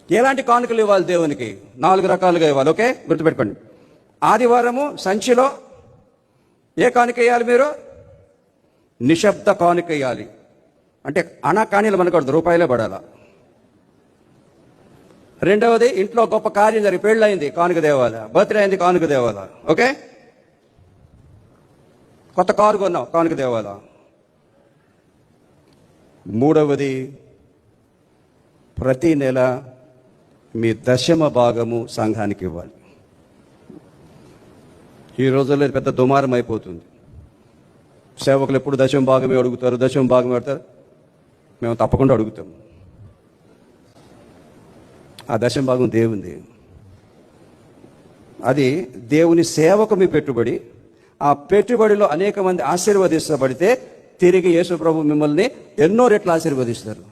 ఎలాంటి కానుకలు ఇవ్వాలి దేవునికి? 4 రకాలుగా ఇవ్వాలి. ఓకే, గుర్తుపెట్టుకోండి. ఆదివారము సంచిలో ఏ కానుక వేయాలి మీరు? నిశ్శబ్ద కానుక వేయాలి. అంటే అనా కానీలు మనకూడదు, రూపాయలే పడాలా. రెండవది, ఇంట్లో గొప్ప కార్యం జరిగి పెళ్ళయింది, కానుక దేవాలా. బర్త్డే అయింది, కానుక దేవాలా. ఓకే, కొత్త కారు కొన్నాం, కానుక దేవాలా. మూడవది, ప్రతి నెల మీ దశమ భాగము సంఘానికి ఇవ్వాలి. ఈ రోజుల్లో పెద్ద దుమారం అయిపోతుంది. సేవకులు ఎప్పుడు దశమ భాగమే అడుగుతారు, దశమ భాగమే అడుగుతారు. మేము తప్పకుండా అడుగుతాం. ఆ దశమ భాగం దేవుంది. అది దేవుని సేవకు మీ పెట్టుబడి. ఆ పెట్టుబడిలో అనేక మంది ఆశీర్వదించబడితే తిరిగి యేసు ప్రభు మిమ్మల్ని ఎన్నో రెట్లు ఆశీర్వదిస్తారు.